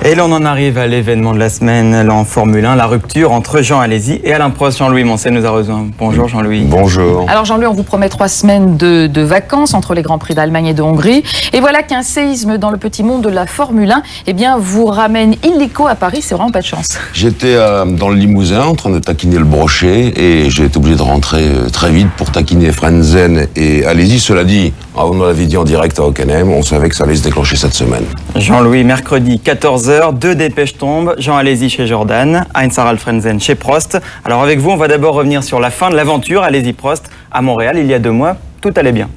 Et l'on en arrive à l'événement de la semaine en Formule 1, la rupture entre Jean Alesi et Alain Prost. Jean-Louis Moncey nous a rejoint. Bonjour Jean-Louis. Bonjour. Alors Jean-Louis, on vous promet 3 semaines de vacances entre les Grands Prix d'Allemagne et de Hongrie. Et voilà qu'un séisme dans le petit monde de la Formule 1 vous ramène illico à Paris. C'est vraiment pas de chance. J'étais dans le Limousin en train de taquiner le brochet et j'ai été obligé de rentrer très vite pour taquiner Frentzen et Alesi. Cela dit, on l'avait dit en direct à Hockenheim, on savait que ça allait se déclencher cette semaine. Jean-Louis, mercredi 14h, 2 dépêches tombent. Jean Alesi chez Jordan, Heinz-Harald Frentzen chez Prost. Alors avec vous, on va d'abord revenir sur la fin de l'aventure Alesi-Prost à Montréal. Il y a 2 mois, tout allait bien.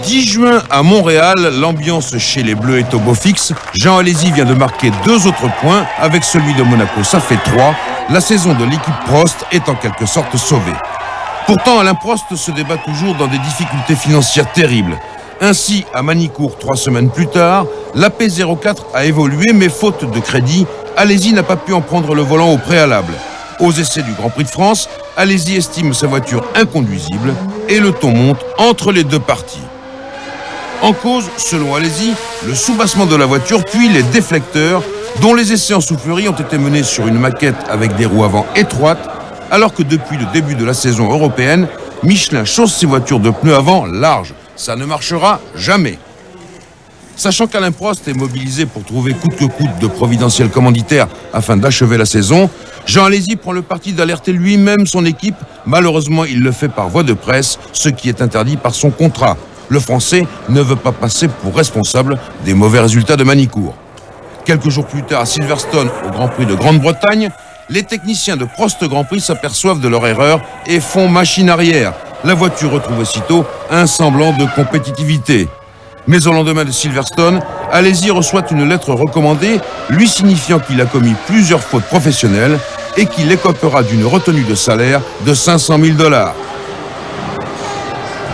10 juin à Montréal, l'ambiance chez les Bleus est au beau fixe. Jean Alesi vient de marquer 2 autres points avec celui de Monaco, ça fait 3. La saison de l'équipe Prost est en quelque sorte sauvée. Pourtant, Alain Prost se débat toujours dans des difficultés financières terribles. Ainsi, à Manicourt, 3 semaines plus tard, l'AP04 a évolué, mais faute de crédit, Alesi n'a pas pu en prendre le volant au préalable. Aux essais du Grand Prix de France, Alesi estime sa voiture inconduisible et le ton monte entre les 2 parties. En cause, selon Alesi, le soubassement de la voiture, puis les déflecteurs, dont les essais en soufflerie ont été menés sur une maquette avec des roues avant étroites, alors que depuis le début de la saison européenne, Michelin chausse ses voitures de pneus avant larges. Ça ne marchera jamais. Sachant qu'Alain Prost est mobilisé pour trouver coûte que coûte de providentiels commanditaires afin d'achever la saison, Jean Alesi prend le parti d'alerter lui-même son équipe. Malheureusement, il le fait par voie de presse, ce qui est interdit par son contrat. Le Français ne veut pas passer pour responsable des mauvais résultats de Manicourt. Quelques jours plus tard, à Silverstone, au Grand Prix de Grande-Bretagne, les techniciens de Prost Grand Prix s'aperçoivent de leur erreur et font machine arrière. La voiture retrouve aussitôt un semblant de compétitivité. Mais au lendemain de Silverstone, Alesi reçoit une lettre recommandée lui signifiant qu'il a commis plusieurs fautes professionnelles et qu'il écopera d'une retenue de salaire de 500 000 $.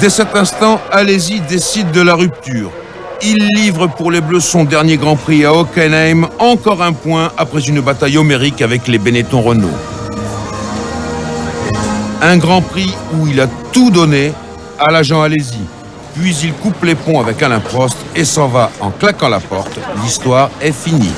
Dès cet instant, Alesi décide de la rupture. Il livre pour les Bleus son dernier Grand Prix à Hockenheim, encore un point après une bataille homérique avec les Benetton Renault. Un Grand Prix où il a tout donné à la Jean Alesi. Puis il coupe les ponts avec Alain Prost et s'en va en claquant la porte. L'histoire est finie.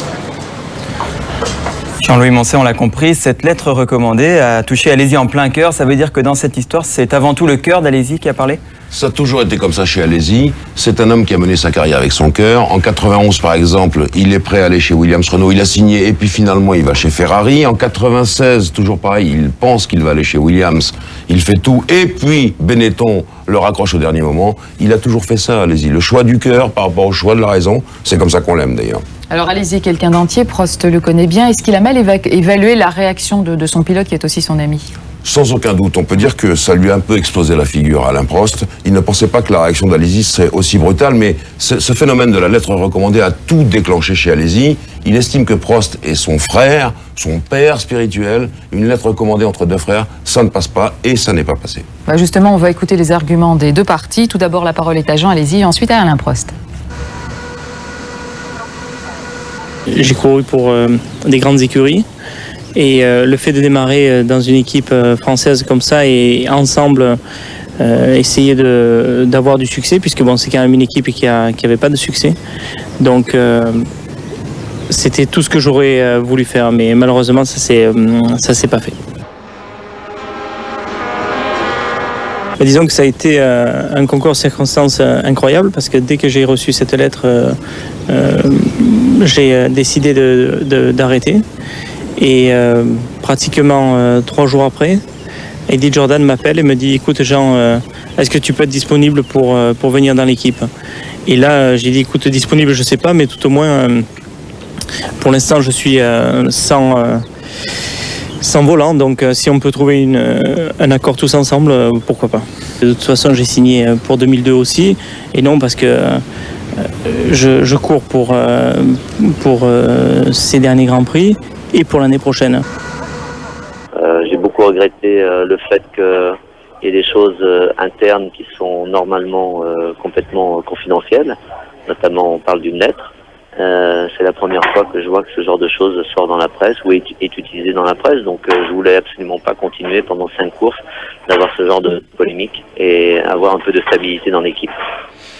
Jean-Louis Moncey, on l'a compris, cette lettre recommandée a touché Alesi en plein cœur. Ça veut dire que dans cette histoire, c'est avant tout le cœur d'Alesi qui a parlé ? Ça a toujours été comme ça chez Alesi. C'est un homme qui a mené sa carrière avec son cœur. En 91, par exemple, il est prêt à aller chez Williams Renault. Il a signé et puis finalement, il va chez Ferrari. En 96, toujours pareil, il pense qu'il va aller chez Williams. Il fait tout. Et puis, Benetton le raccroche au dernier moment. Il a toujours fait ça, Alesi. Le choix du cœur par rapport au choix de la raison. C'est comme ça qu'on l'aime, d'ailleurs. Alors Alesi est quelqu'un d'entier, Prost le connaît bien. Est-ce qu'il a mal évalué la réaction de son pilote qui est aussi son ami ? Sans aucun doute, on peut dire que ça lui a un peu explosé la figure à Alain Prost. Il ne pensait pas que la réaction d'Alesi serait aussi brutale, mais ce phénomène de la lettre recommandée a tout déclenché chez Alesi. Il estime que Prost est son frère, son père spirituel. Une lettre recommandée entre 2 frères, ça ne passe pas et ça n'est pas passé. Justement, on va écouter les arguments des 2 parties. Tout d'abord, la parole est à Jean Alesi, ensuite à Alain Prost. J'ai couru pour des grandes écuries et le fait de démarrer dans une équipe française comme ça et ensemble essayer d'avoir du succès, puisque bon, c'est quand même une équipe qui avait pas de succès. Donc c'était tout ce que j'aurais voulu faire, mais malheureusement ça s'est pas fait. Disons que ça a été un concours de circonstances incroyable, parce que dès que j'ai reçu cette lettre, j'ai décidé d'arrêter. Et pratiquement 3 jours après, Eddie Jordan m'appelle et me dit « Écoute Jean, est-ce que tu peux être disponible pour venir dans l'équipe ?» Et là, j'ai dit « Écoute, disponible, je ne sais pas, mais tout au moins, pour l'instant, je suis sans volant, donc si on peut trouver un accord tous ensemble, pourquoi pas. De toute façon, j'ai signé pour 2002 aussi, et non parce que je cours pour ces derniers Grands Prix et pour l'année prochaine. J'ai beaucoup regretté le fait qu'il y ait des choses internes qui sont normalement complètement confidentielles, notamment on parle d'une lettre. C'est la première fois que je vois que ce genre de choses sort dans la presse ou est utilisé dans la presse, donc je voulais absolument pas continuer pendant 5 courses d'avoir ce genre de polémique et avoir un peu de stabilité dans l'équipe.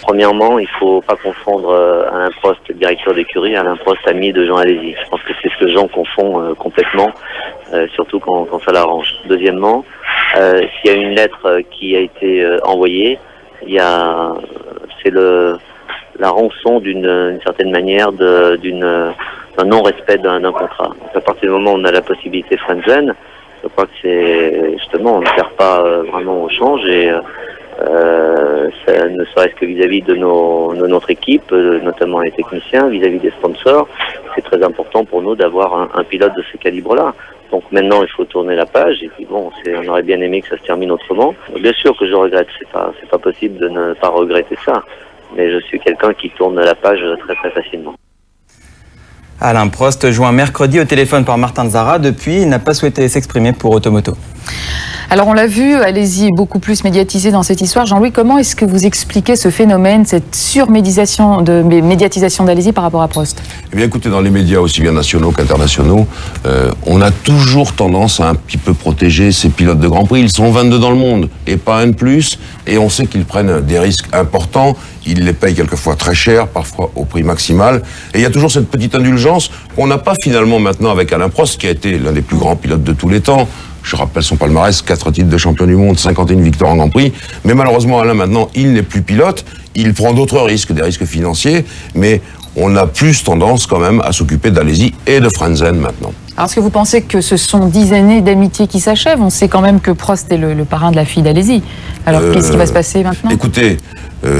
Premièrement, il faut pas confondre Alain Prost, directeur d'écurie, Alain Prost, ami de Jean Alesi. Je pense que c'est ce que Jean confond complètement, surtout quand ça l'arrange. Deuxièmement, s'il y a une lettre qui a été envoyée, c'est la rançon d'une certaine manière d'un non-respect d'un contrat. Donc à partir du moment où on a la possibilité Frenzen, je crois que c'est justement, on ne perd pas vraiment au change et ça, ne serait-ce que vis-à-vis de notre équipe, notamment les techniciens, vis-à-vis des sponsors, c'est très important pour nous d'avoir un pilote de ce calibre-là. Donc maintenant, il faut tourner la page et puis bon, on aurait bien aimé que ça se termine autrement. Bien sûr que je regrette, c'est pas possible de ne pas regretter ça, mais je suis quelqu'un qui tourne la page très très facilement. Alain Prost, joint mercredi au téléphone par Martin Zara. Depuis, il n'a pas souhaité s'exprimer pour Automoto. Alors on l'a vu, Alesi est beaucoup plus médiatisé dans cette histoire. Jean-Louis, comment est-ce que vous expliquez ce phénomène, cette surmédiatisation d'Alesi par rapport à Prost? Eh bien écoutez, dans les médias aussi bien nationaux qu'internationaux, on a toujours tendance à un petit peu protéger ces pilotes de Grand Prix. Ils sont 22 dans le monde et pas un de plus, et on sait qu'ils prennent des risques importants. Ils les payent quelquefois très cher, parfois au prix maximal. Et il y a toujours cette petite indulgence qu'on n'a pas finalement maintenant avec Alain Prost, qui a été l'un des plus grands pilotes de tous les temps. Je rappelle son palmarès, 4 titres de champion du monde, 51 victoires en Grand Prix. Mais malheureusement, Alain, maintenant, il n'est plus pilote. Il prend d'autres risques, des risques financiers. Mais on a plus tendance quand même à s'occuper d'Alesi et de Frenzen maintenant. Alors, est-ce que vous pensez que ce sont 10 années d'amitié qui s'achèvent? On sait quand même que Prost est le parrain de la fille d'Alesi. Alors, qu'est-ce qui va se passer maintenant? Écoutez,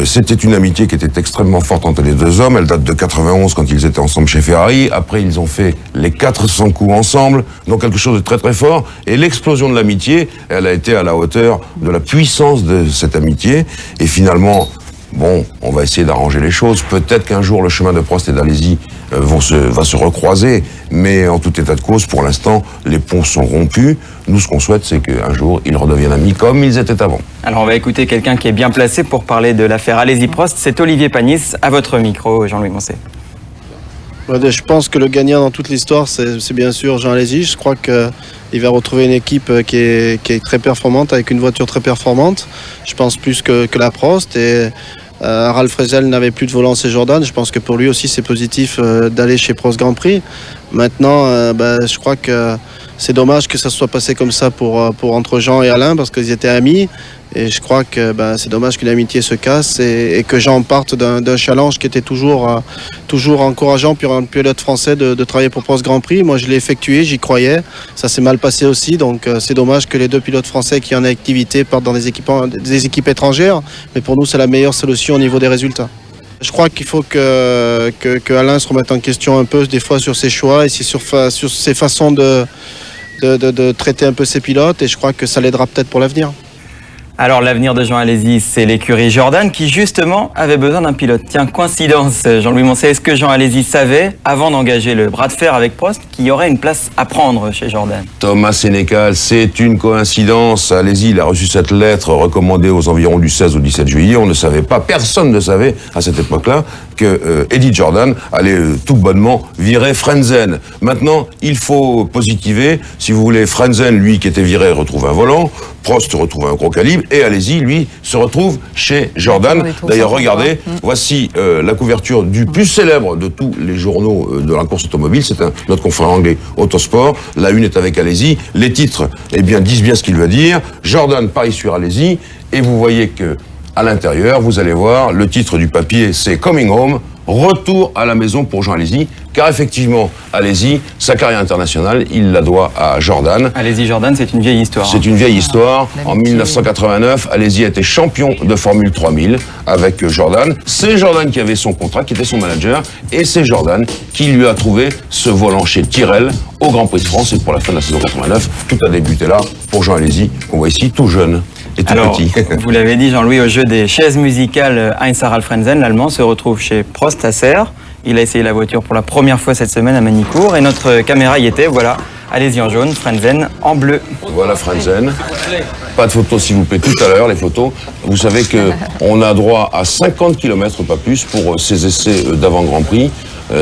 c'était une amitié qui était extrêmement forte entre les deux hommes. Elle date de 91 quand ils étaient ensemble chez Ferrari. Après, ils ont fait les 400 coups ensemble. Donc quelque chose de très très fort. Et l'explosion de l'amitié, elle a été à la hauteur de la puissance de cette amitié. Et finalement, bon, on va essayer d'arranger les choses. Peut-être qu'un jour, le chemin de Prost et d'Alesi va se recroiser. Mais en tout état de cause, pour l'instant, les ponts sont rompus. Nous, ce qu'on souhaite, c'est qu'un jour, ils redeviennent amis comme ils étaient avant. Alors, on va écouter quelqu'un qui est bien placé pour parler de l'affaire Alesi-Prost. C'est Olivier Panis, à votre micro, Jean-Louis Moncet. Je pense que le gagnant dans toute l'histoire, c'est bien sûr Jean Alesi. Je crois qu'il va retrouver une équipe qui est très performante, avec une voiture très performante. Je pense plus que la Prost. Et Ralf Frenzen n'avait plus de volant chez Jordan. Je pense que pour lui aussi, c'est positif d'aller chez Prost Grand Prix. Maintenant, je crois que c'est dommage que ça soit passé comme ça pour entre Jean et Alain, parce qu'ils étaient amis. Et je crois que c'est dommage qu'une amitié se casse et que Jean parte d'un challenge qui était toujours encourageant pour un pilote français de travailler pour Prost Grand Prix. Moi, je l'ai effectué, j'y croyais. Ça s'est mal passé aussi, donc c'est dommage que les deux pilotes français qui en ont activité partent dans des équipes étrangères. Mais pour nous, c'est la meilleure solution au niveau des résultats. Je crois qu'il faut que Alain se remette en question un peu des fois sur ses choix et sur ses façons de traiter un peu ses pilotes, et je crois que ça l'aidera peut-être pour l'avenir. Alors, l'avenir de Jean Alesi, c'est l'écurie Jordan qui, justement, avait besoin d'un pilote. Tiens, coïncidence, Jean-Louis Moncet, est-ce que Jean Alesi savait, avant d'engager le bras de fer avec Prost, qu'il y aurait une place à prendre chez Jordan? Thomas Sénécal, c'est une coïncidence. Alesi, il a reçu cette lettre recommandée aux environs du 16 au 17 juillet. On ne savait pas, personne ne savait à cette époque-là que Eddie Jordan allait tout bonnement virer Frenzen. Maintenant, il faut positiver. Si vous voulez, Frenzen, lui, qui était viré, retrouve un volant. Prost retrouve un gros calibre. Et Alesi, lui, se retrouve chez Jordan. D'ailleurs, regardez, voici la couverture du plus célèbre de tous les journaux de la course automobile. C'est notre confrère anglais Autosport. La une est avec Alesi. Les titres, disent bien ce qu'il veut dire. Jordan parie sur Alesi. Et vous voyez que à l'intérieur, vous allez voir, le titre du papier, c'est Coming Home, retour à la maison pour Jean Alesi, car effectivement, Alesi, sa carrière internationale, il la doit à Jordan. Alesi-Jordan, c'est une vieille histoire. C'est une vieille histoire. En 1989, Alesi a été champion de Formule 3000 avec Jordan. C'est Jordan qui avait son contrat, qui était son manager, et c'est Jordan qui lui a trouvé ce volant chez Tyrrell au Grand Prix de France. Et pour la fin de la saison 89, tout a débuté là pour Jean Alesi, qu'on voit ici tout jeune. Alors, vous l'avez dit, Jean-Louis, au jeu des chaises musicales, Heinz-Harald Frenzen, l'Allemand, se retrouve chez Prost à Serres. Il a essayé la voiture pour la première fois cette semaine à Manicourt. Et notre caméra y était, voilà. Alesi en jaune, Frenzen en bleu. Voilà Frenzen. Pas de photos, s'il vous plaît, tout à l'heure, les photos. Vous savez qu'on a droit à 50 km, pas plus, pour ces essais d'avant-Grand Prix.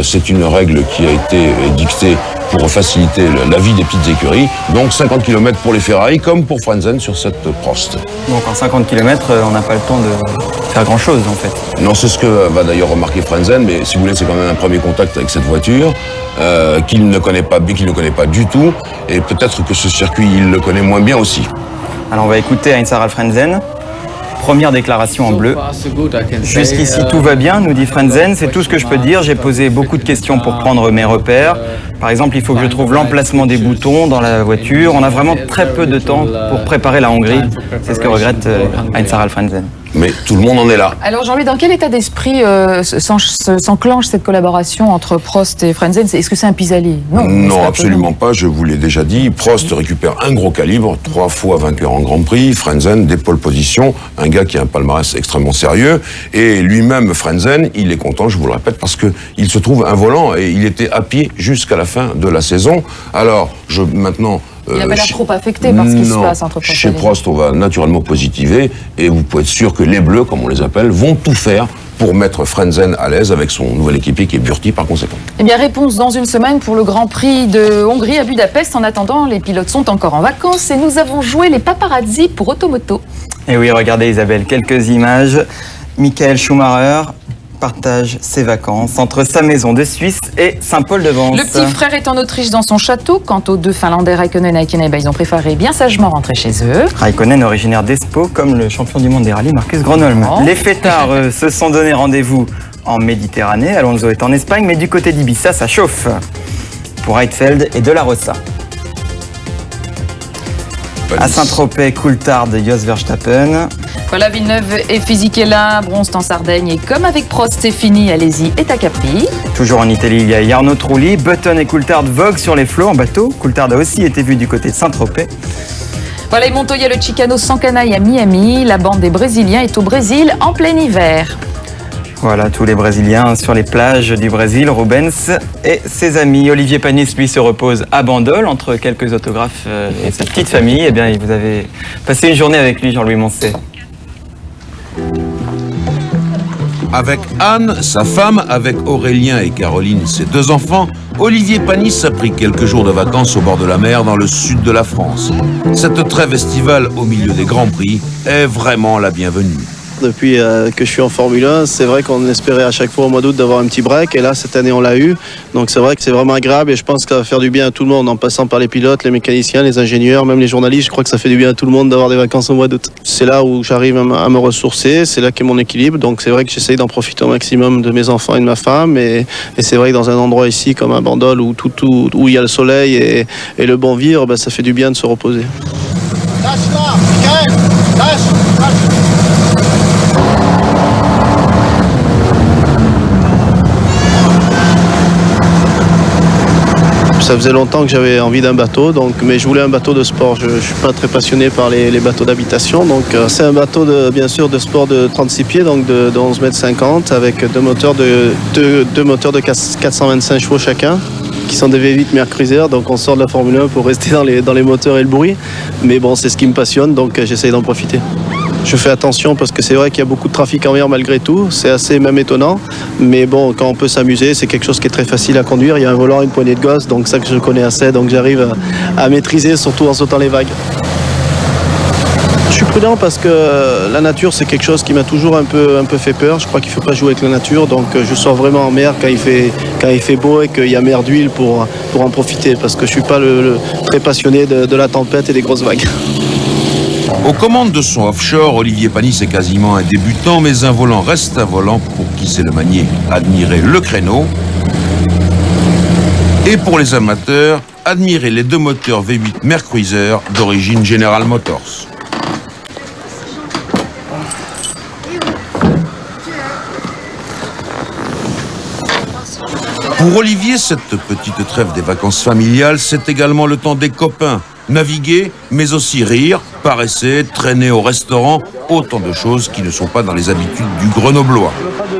C'est une règle qui a été dictée pour faciliter la vie des petites écuries. Donc 50 km pour les Ferrari, comme pour Frentzen sur cette Prost. Donc en 50 km, on n'a pas le temps de faire grand-chose en fait. Non, c'est ce que va d'ailleurs remarquer Frentzen, mais si vous voulez, c'est quand même un premier contact avec cette voiture qu'il ne connaît pas du tout, et peut-être que ce circuit, il le connaît moins bien aussi. Alors on va écouter Heinz-Harald Frentzen. Première déclaration en bleu. Jusqu'ici tout va bien, nous dit Frentzen, c'est tout ce que je peux dire. J'ai posé beaucoup de questions pour prendre mes repères. Par exemple, il faut que je trouve l'emplacement des boutons dans la voiture. On a vraiment très peu de temps pour préparer la Hongrie. C'est ce que regrette Heinz-Harald Frentzen. Mais tout le monde en est là. Alors Jean-Louis, dans quel état d'esprit s'enclenche cette collaboration entre Prost et Frentzen? Est-ce que c'est un pis-aller? Non, absolument pas, je vous l'ai déjà dit. Prost récupère un gros calibre, 3 fois vainqueur en Grand Prix. Frentzen, des pole positions, un gars qui a un palmarès extrêmement sérieux. Et lui-même, Frentzen, il est content, je vous le répète, parce qu'il se trouve un volant et il était à pied jusqu'à la fin de la saison. Alors, maintenant... Il n'a pas l'air trop affecté par ce qui se passe entre Prost et chez Prost, on va naturellement positiver, et vous pouvez être sûr que les Bleus, comme on les appelle, vont tout faire pour mettre Frentzen à l'aise avec son nouvel équipier qui est Burti par conséquent. Eh bien, réponse dans une semaine pour le Grand Prix de Hongrie à Budapest. En attendant, les pilotes sont encore en vacances et nous avons joué les paparazzi pour Automoto. Et oui, regardez Isabelle, quelques images. Michael Schumacher partage ses vacances entre sa maison de Suisse et Saint-Paul-de-Vence. Le petit frère est en Autriche dans son château. Quant aux deux Finlandais, Raikkonen et Häkkinen, ils ont préféré bien sagement rentrer chez eux. Raikkonen, originaire d'Espoo, comme le champion du monde des rallyes, Marcus Gronholm. Oh. Les fêtards se sont donné rendez-vous en Méditerranée. Alonso est en Espagne, mais du côté d'Ibiza, ça chauffe. Pour Heidfeld et De La Rosa. À Saint-Tropez, Coulthard, Jos Verstappen. Voilà, Villeneuve et Fisichella, bronze en Sardaigne. Et comme avec Prost, c'est fini, allez-y, est à Capri. Toujours en Italie, il y a Jarno Trulli. Button et Coulthard voguent sur les flots en bateau. Coulthard a aussi été vu du côté de Saint-Tropez. Voilà, et Montoya, le Chicano sans canaille à Miami. La bande des Brésiliens est au Brésil en plein hiver. Voilà, tous les Brésiliens sur les plages du Brésil, Rubens et ses amis. Olivier Panis, lui, se repose à Bandol, entre quelques autographes et sa petite famille. Eh bien, vous avez passé une journée avec lui, Jean-Louis Moncet. Avec Anne, sa femme, avec Aurélien et Caroline, ses 2 enfants, Olivier Panis a pris quelques jours de vacances au bord de la mer dans le sud de la France. Cette trêve estivale au milieu des Grands Prix est vraiment la bienvenue. Depuis que je suis en Formule 1, c'est vrai qu'on espérait à chaque fois au mois d'août d'avoir un petit break, et là cette année on l'a eu, donc c'est vrai que c'est vraiment agréable et je pense que ça va faire du bien à tout le monde en passant par les pilotes, les mécaniciens, les ingénieurs, même les journalistes. Je crois que ça fait du bien à tout le monde d'avoir des vacances au mois d'août. C'est là où j'arrive à me ressourcer, c'est là qu'est mon équilibre, donc c'est vrai que j'essaye d'en profiter au maximum de mes enfants et de ma femme, et c'est vrai que dans un endroit ici comme à Bandol où il y a le soleil et le bon vivre, ça fait du bien de se reposer. Lâche-la, Michael, lâche. Ça faisait longtemps que j'avais envie d'un bateau, mais je voulais un bateau de sport. Je ne suis pas très passionné par les bateaux d'habitation. Donc c'est un bateau bien sûr de sport de 36 pieds, donc de 11,50 mètres avec deux moteurs de 425 chevaux chacun, qui sont des V8 Mercruiser. Donc on sort de la Formule 1 pour rester dans les moteurs et le bruit. Mais bon, c'est ce qui me passionne, donc j'essaye d'en profiter. Je fais attention parce que c'est vrai qu'il y a beaucoup de trafic en mer malgré tout. C'est assez même étonnant. Mais bon, quand on peut s'amuser, c'est quelque chose qui est très facile à conduire. Il y a un volant, une poignée de gosse, donc ça que je connais assez. Donc j'arrive à maîtriser, surtout en sautant les vagues. Je suis prudent parce que la nature, c'est quelque chose qui m'a toujours un peu fait peur. Je crois qu'il ne faut pas jouer avec la nature. Donc je sors vraiment en mer quand il fait beau et qu'il y a mer d'huile pour en profiter. Parce que je ne suis pas très passionné de la tempête et des grosses vagues. Aux commandes de son offshore, Olivier Panis est quasiment un débutant, mais un volant reste un volant pour qui sait le manier. Admirer le créneau. Et pour les amateurs, admirer les 2 moteurs V8 Mercruiser d'origine General Motors. Pour Olivier, cette petite trêve des vacances familiales, c'est également le temps des copains. Naviguer, mais aussi rire, paresser, traîner au restaurant, autant de choses qui ne sont pas dans les habitudes du Grenoblois.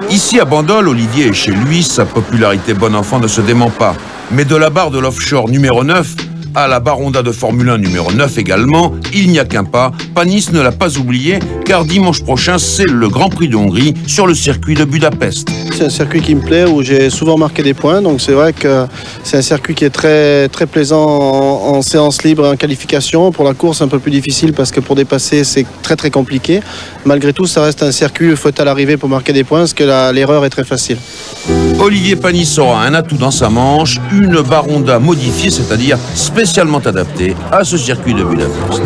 Ici à Bandol, Olivier est chez lui, sa popularité bon enfant ne se dément pas. Mais de la barre de l'offshore numéro 9 À la Baronda de Formule 1 numéro 9 également, il n'y a qu'un pas. Panis ne l'a pas oublié, car dimanche prochain, c'est le Grand Prix de Hongrie sur le circuit de Budapest. C'est un circuit qui me plaît, où j'ai souvent marqué des points, donc c'est vrai que c'est un circuit qui est très, très plaisant en séance libre et en qualification. Pour la course, un peu plus difficile parce que pour dépasser, c'est très très compliqué. Malgré tout, ça reste un circuit où il faut être à l'arrivée pour marquer des points, parce que l'erreur est très facile. Olivier Panis aura un atout dans sa manche, une Baronda modifiée, c'est-à-dire spécialement adaptée à ce circuit de Budapest.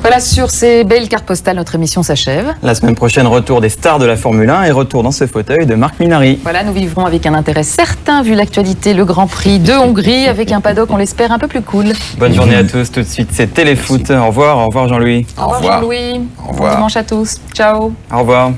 Voilà, sur ces belles cartes postales, notre émission s'achève. La semaine prochaine, retour des stars de la Formule 1 et retour dans ce fauteuil de Marc Minary. Voilà, nous vivrons avec un intérêt certain, vu l'actualité, le Grand Prix de Hongrie, avec un paddock, on l'espère, un peu plus cool. Bonne journée à tous. Tout de suite, c'est Téléfoot. Au revoir Jean-Louis. Au revoir Jean-Louis. Au revoir. Bon dimanche à tous. Ciao. Au revoir.